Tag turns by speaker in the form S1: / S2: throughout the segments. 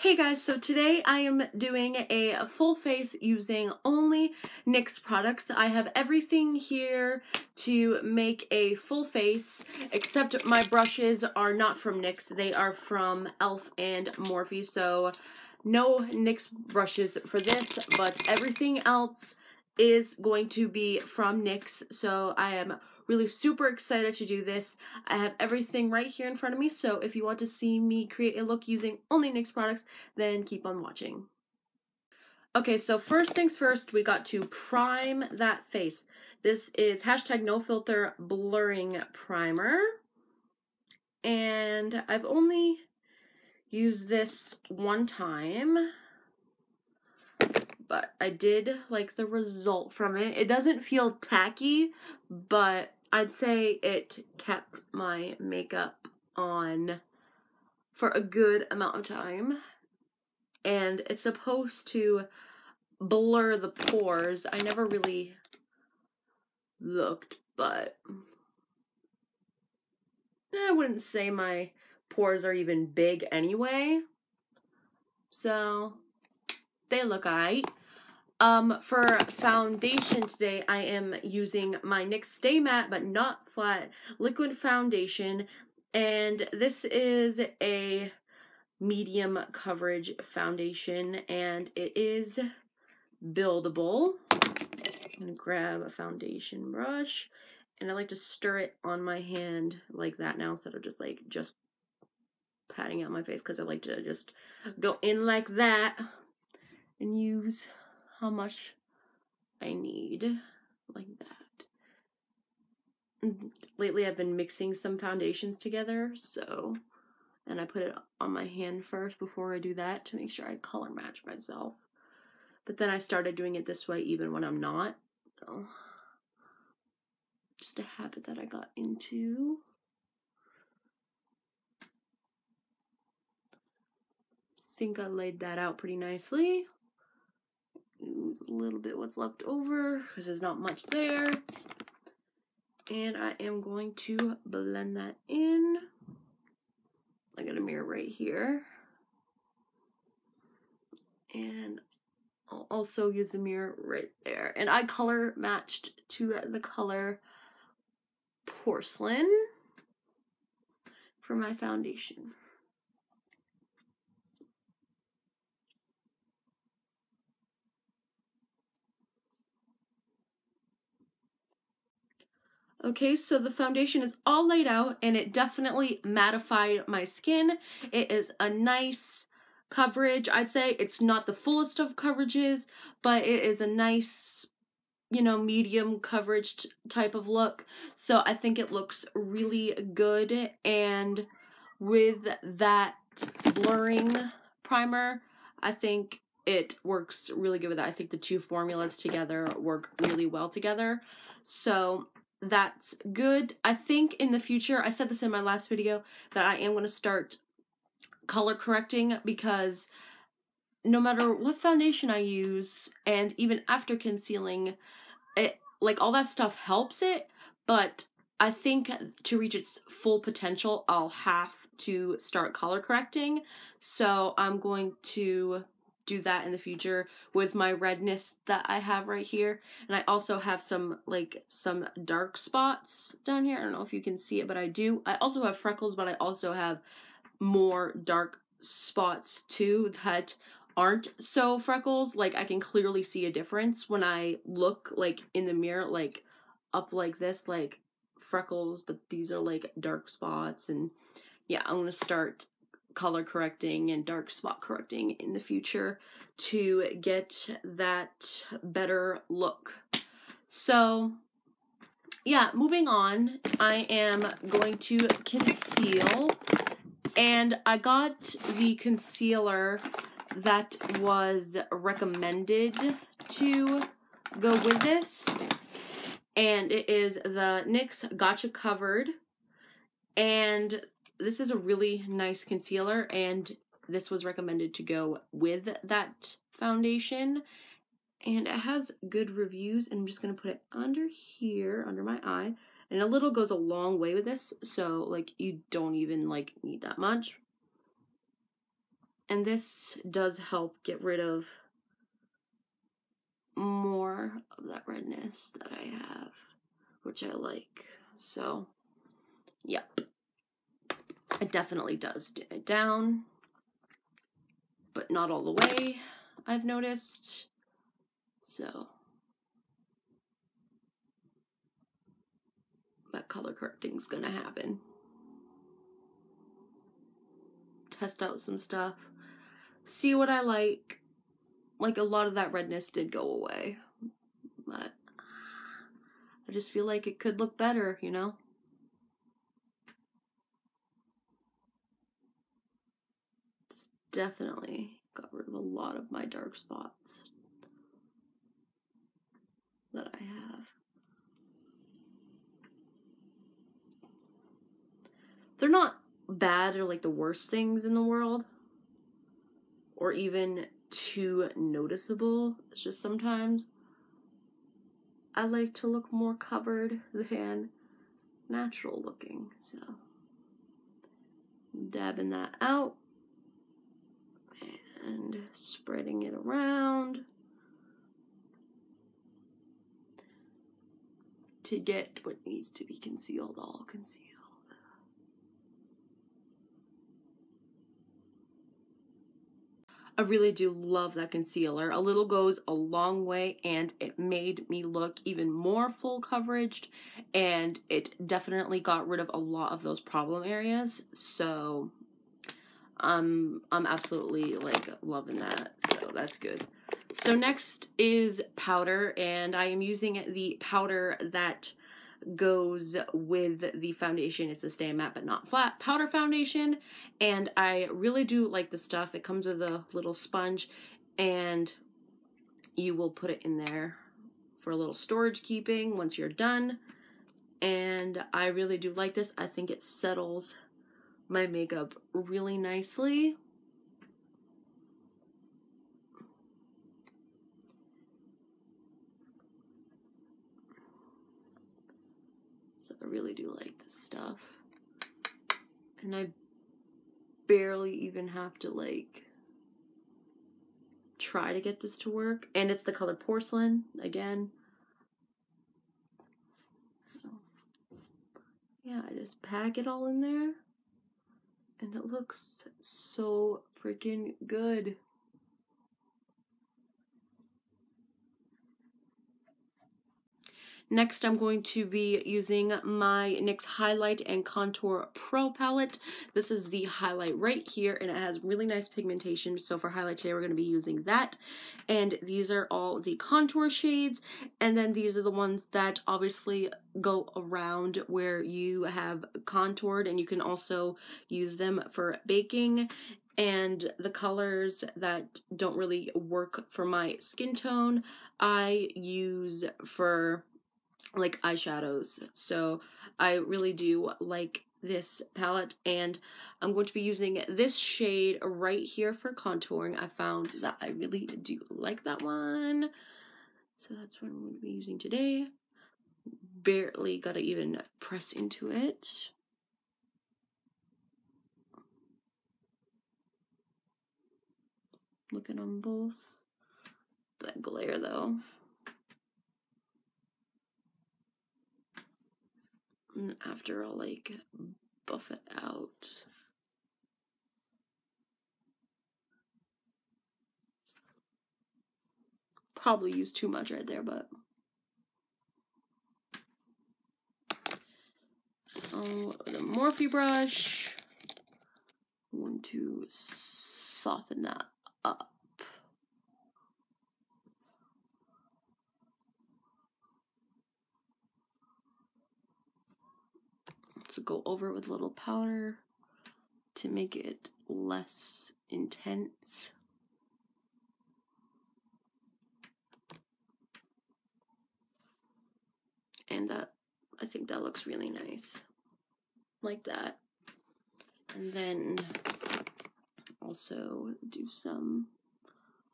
S1: Hey guys, so today I am doing a full face using only NYX products. I have everything here to make a full face, except my brushes are not from NYX. They are from e.l.f. and Morphe, so no NYX brushes for this, but everything else is going to be from NYX, so I am really super excited to do this. I have everything right here in front of me, so if you want to see me create a look using only NYX products, then keep on watching. Okay, so first things first, we got to prime that face. This is #NoFilter Blurring Primer, and I've only used this one time, but I did like the result from it. It doesn't feel tacky, but I'd say it kept my makeup on for a good amount of time. And it's supposed to blur the pores. I never really looked, but I wouldn't say my pores are even big anyway. So they look alright. For foundation today, I am using my NYX Stay Matte but Not Flat Liquid Foundation, and this is a medium coverage foundation, and it is buildable. I'm gonna grab a foundation brush, and I like to stir it on my hand like that now instead of just patting out my face, because I like to just go in like that and use how much I need, like that. And lately I've been mixing some foundations together, and I put it on my hand first before I do that to make sure I color match myself. But then I started doing it this way even when I'm not. So just a habit that I got into. I think I laid that out pretty nicely. Use a little bit what's left over because there's not much there. And I am going to blend that in. I got a mirror right here. And I'll also use the mirror right there. And I color matched to the color Porcelain for my foundation. Okay, so the foundation is all laid out, and it definitely mattified my skin. It is a nice coverage. I'd say it's not the fullest of coverages, but it is a nice, medium coverage type of look. So I think it looks really good, and with that blurring primer, I think it works really good with that. I think the two formulas together work really well together. So that's good. I think in the future, I said this in my last video, that I am going to start color correcting, because no matter what foundation I use, and even after concealing, all that stuff helps it, but I think to reach its full potential, I'll have to start color correcting. So I'm going to do that in the future with my redness that I have right here. And I also have some dark spots down here. I don't know if you can see it, but I do. I also have freckles, but I also have more dark spots too that aren't so freckles. Like, I can clearly see a difference when I look in the mirror, up like this, freckles, but these are dark spots. And yeah, I'm gonna start color correcting and dark spot correcting in the future to get that better look. So yeah, moving on, I am going to conceal, and I got the concealer that was recommended to go with this, and it is the NYX Gotcha Covered, and this is a really nice concealer, and this was recommended to go with that foundation, and it has good reviews. And I'm just going to put it under here, under my eye, and a little goes a long way with this, so you don't even need that much. And this does help get rid of more of that redness that I have, which I like. So, yeah. It definitely does dim it down, but not all the way, I've noticed. So, that color correcting's gonna happen. Test out some stuff. See what I like. Like, a lot of that redness did go away. But I just feel like it could look better, you know? It's definitely got rid of a lot of my dark spots that I have. They're not bad or like the worst things in the world, or even too noticeable. It's just sometimes I like to look more covered than natural looking. So, dabbing that out and spreading it around to get what needs to be concealed all concealed. I really do love that concealer. A little goes a long way, and it made me look even more full coveraged, and it definitely got rid of a lot of those problem areas. So I'm absolutely like loving that. So that's good. So next is powder, and I am using the powder that goes with the foundation. It's a Stay Matte But Not Flat powder foundation, and I really do like the stuff. It comes with a little sponge, and you will put it in there for a little storage keeping once you're done, and I really do like this. I think it settles my makeup really nicely. So I really do like this stuff. And I barely even have to like try to get this to work. And it's the color Porcelain again. So yeah, I just pack it all in there and it looks so freaking good. Next, I'm going to be using my NYX Highlight and Contour Pro palette. This is the highlight right here, and it has really nice pigmentation. So for highlight today, we're going to be using that. And these are all the contour shades. And then these are the ones that obviously go around where you have contoured, and you can also use them for baking. And the colors that don't really work for my skin tone, I use for like eyeshadows. So I really do like this palette, and I'm going to be using this shade right here for contouring. I found that I really do like that one, so that's what I'm going to be using today. Barely gotta even press into it. Looking on both. That glare though. And after I'll like buff it out. Probably used too much right there, but the Morphe brush. I want to soften that up. So go over it with a little powder to make it less intense. And that, I think that looks really nice. Like that. And then also do some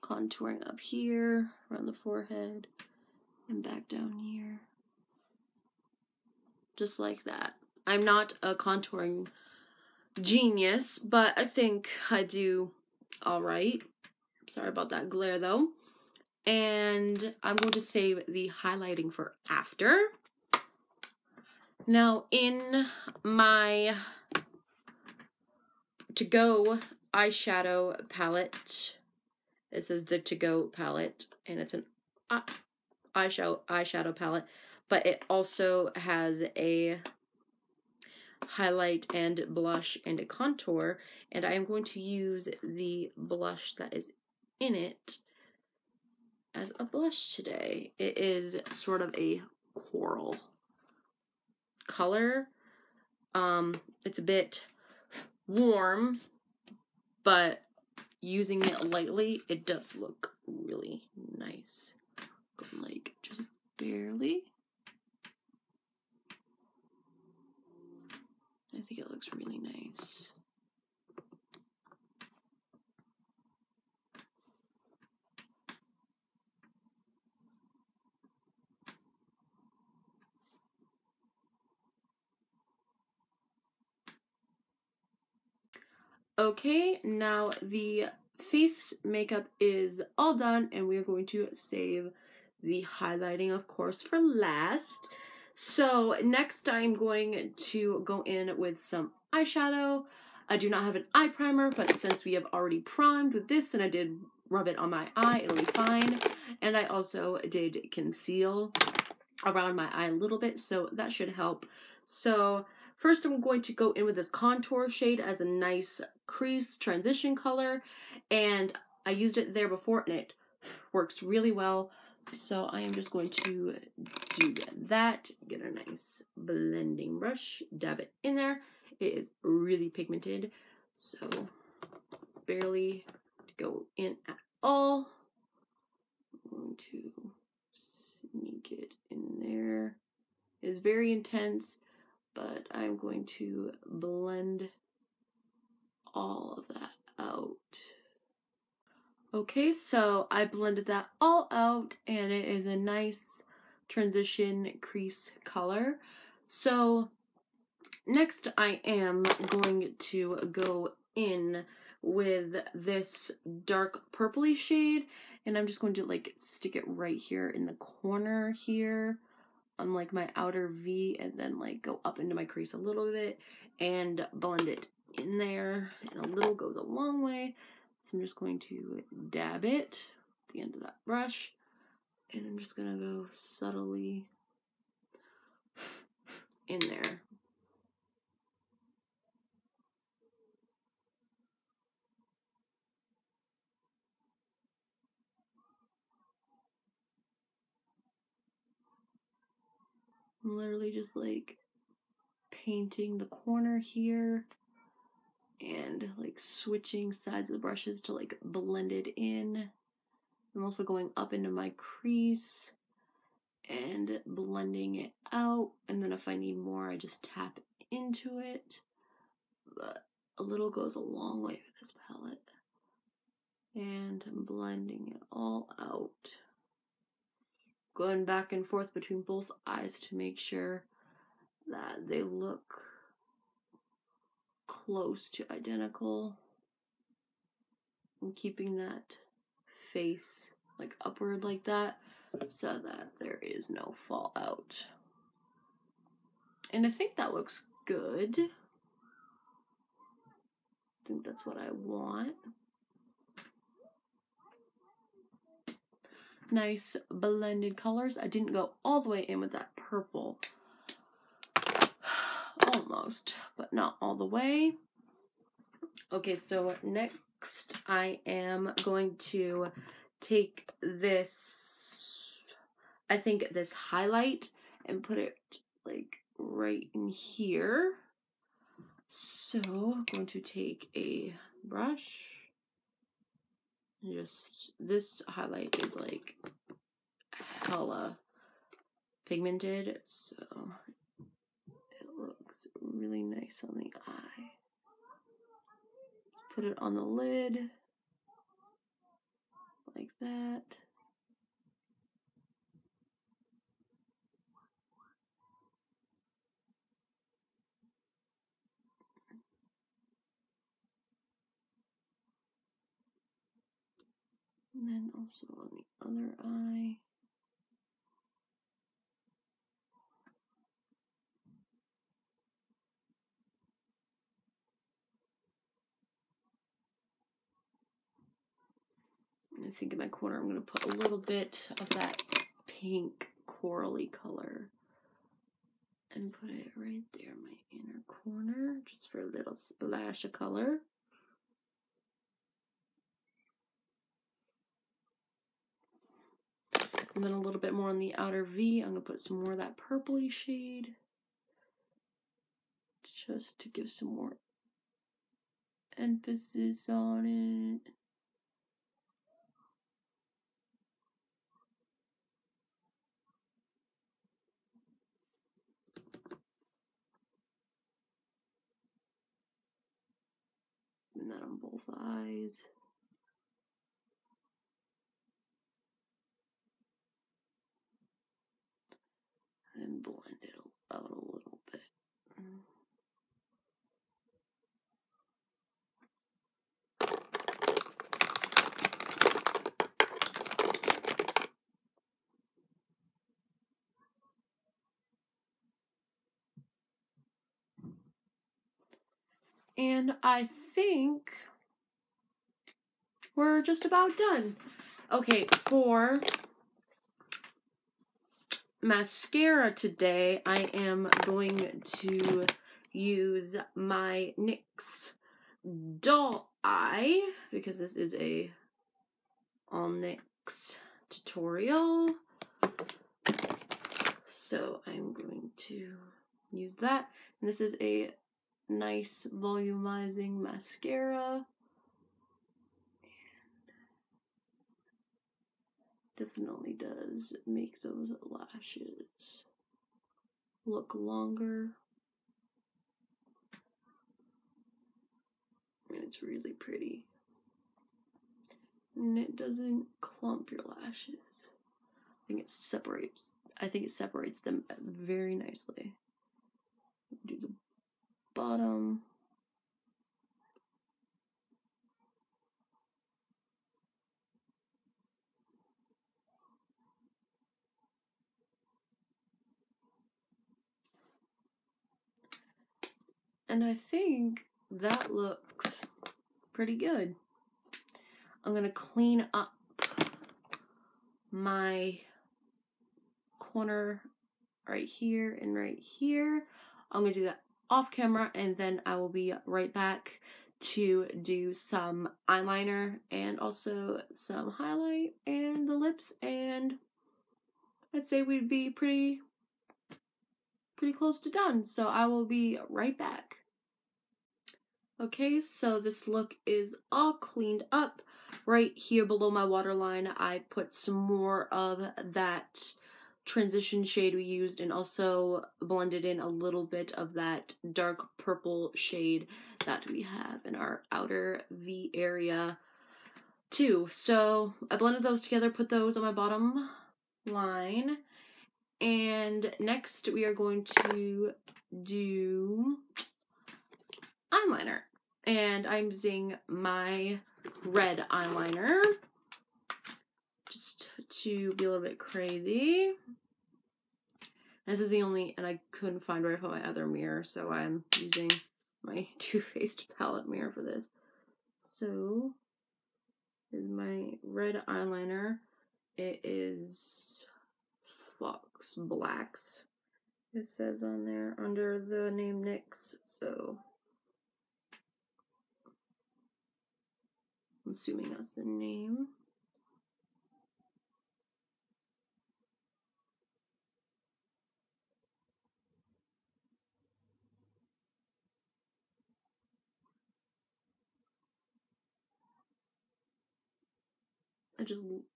S1: contouring up here, around the forehead, and back down here. Just like that. I'm not a contouring genius, but I think I do All right. Sorry about that glare though. And I'm going to save the highlighting for after. Now in my to-go eyeshadow palette, this is the to-go palette, and it's an eyeshadow palette, but it also has a highlight and blush and a contour, and I am going to use the blush that is in it as a blush today. It is sort of a coral color. It's a bit warm, but using it lightly, it does look really nice. Like, just barely. I think it looks really nice. Okay, now the face makeup is all done, and we are going to save the highlighting, of course, for last. So next I'm going to go in with some eyeshadow. I do not have an eye primer, but since we have already primed with this and I did rub it on my eye, it'll be fine. And I also did conceal around my eye a little bit, so that should help. So first I'm going to go in with this contour shade as a nice crease transition color, and I used it there before and it works really well. So I am just going to do that, get a nice blending brush, dab it in there. It is really pigmented, so barely go in at all. I'm going to sneak it in there. It is very intense, but I'm going to blend all of that out. Okay, so I blended that all out, and it is a nice transition crease color. So next I am going to go in with this dark purpley shade, and I'm just going to like stick it right here in the corner here on like my outer V, and then like go up into my crease a little bit and blend it in there, and a little goes a long way. So I'm just going to dab it at the end of that brush, and I'm just gonna go subtly in there. I'm literally just like painting the corner here and like switching sides of the brushes to like blend it in. I'm also going up into my crease and blending it out, and then if I need more I just tap into it, but a little goes a long way with this palette. And I'm blending it all out, going back and forth between both eyes to make sure that they look close to identical, and keeping that face like upward like that so that there is no fallout. And I think that looks good. I think that's what I want. Nice blended colors. I didn't go all the way in with that purple. Almost, but not all the way. Okay, so next I am going to take this, I think this highlight, and put it like right in here. So I'm going to take a brush. Just, this highlight is like hella pigmented, so it looks really nice on the eye. Put it on the lid like that. And then also on the other eye. I think in my corner I'm going to put a little bit of that pink corally color and put it right there in my inner corner just for a little splash of color. And then a little bit more on the outer V. I'm going to put some more of that purpley shade just to give some more emphasis on it. And that on both eyes. And blend it out a little bit. And I think we're just about done. Okay, for mascara today, I am going to use my NYX Doll Eye because this is a all NYX tutorial. So I'm going to use that. And this is a nice volumizing mascara. Definitely does make those lashes look longer. And it's really pretty. And it doesn't clump your lashes. I think it separates them very nicely. Do the bottom. And I think that looks pretty good. I'm going to clean up my corner right here and right here. I'm going to do that off camera and then I will be right back to do some eyeliner and also some highlight and the lips, and I'd say we'd be pretty close to done. So I will be right back. Okay, so this look is all cleaned up. Right here below my waterline, I put some more of that transition shade we used and also blended in a little bit of that dark purple shade that we have in our outer V area too. So I blended those together, put those on my bottom line. And next we are going to do eyeliner, and I'm using my red eyeliner just to be a little bit crazy. This is the only, and I couldn't find where I put my other mirror, so I'm using my Too Faced palette mirror for this. So here's my red eyeliner. It is Fox Blacks, it says on there, under the name NYX, so I'm assuming that's the name.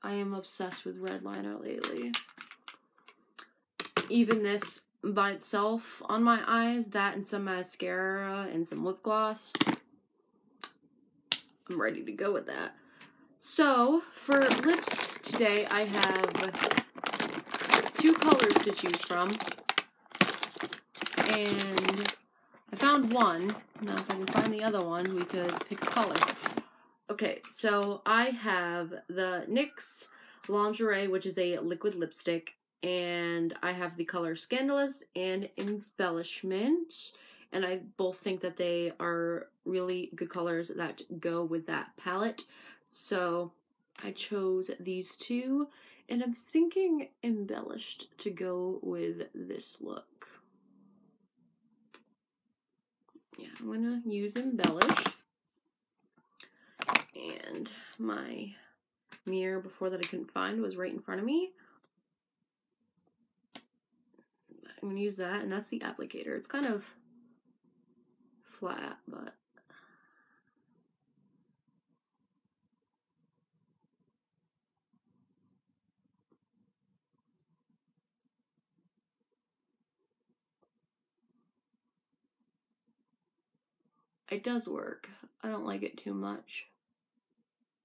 S1: I am obsessed with red liner lately. Even this by itself on my eyes, that and some mascara and some lip gloss, I'm ready to go with that. So for lips today, I have two colors to choose from, and I found one. Now if I can find the other one, we could pick a color. Okay, so I have the NYX Lingerie, which is a liquid lipstick, and I have the color Scandalous and Embellishment, and I both think that they are really good colors that go with that palette. So I chose these two, and I'm thinking Embellished to go with this look. Yeah, I'm gonna use Embellish. And my mirror before that I couldn't find was right in front of me. I'm gonna use that, and that's the applicator. It's kind of flat, but it does work. I don't like it too much.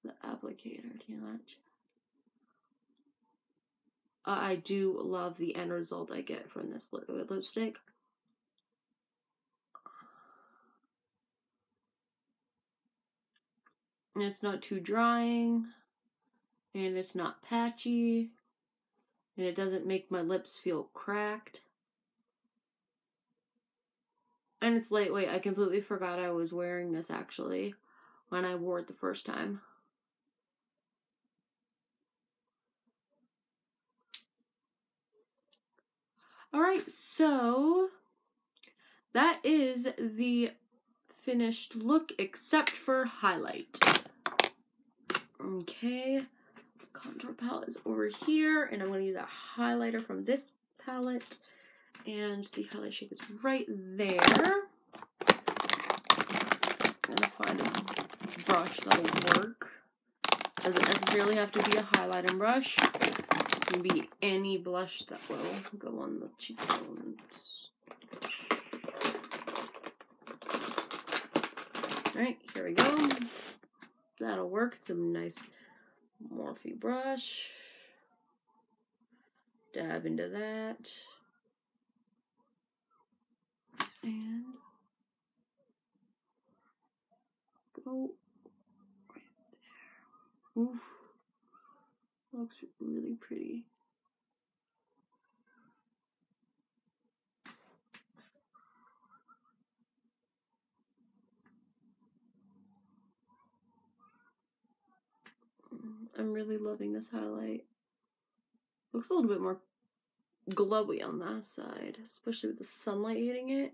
S1: The applicator too much. I do love the end result I get from this liquid lipstick. And it's not too drying, and it's not patchy, and it doesn't make my lips feel cracked. And it's lightweight. I completely forgot I was wearing this actually when I wore it the first time. Alright, so that is the finished look except for highlight. Okay, contour palette is over here, and I'm going to use a highlighter from this palette, and the highlight shade is right there. I'm going to find a brush that'll work. Doesn't necessarily have to be a highlighting brush. It can be any blush that will go on the cheekbones. Alright, here we go. That'll work. It's a nice Morphe brush. Dab into that. And go right there. Oof. Looks really pretty. I'm really loving this highlight. Looks a little bit more glowy on that side, especially with the sunlight hitting it.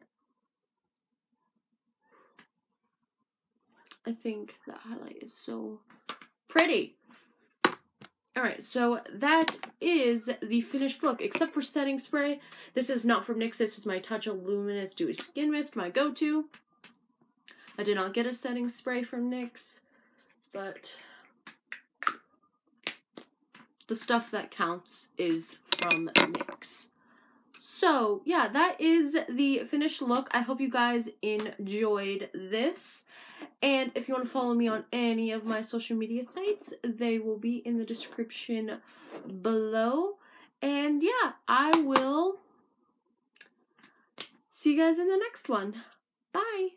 S1: I think that highlight is so pretty. Alright, so that is the finished look, except for setting spray. This is not from NYX, this is my Touch of Luminous Dewy Skin Mist, my go-to. I did not get a setting spray from NYX, but the stuff that counts is from NYX. So, yeah, that is the finished look. I hope you guys enjoyed this. And if you want to follow me on any of my social media sites, they will be in the description below. And yeah, I will see you guys in the next one. Bye!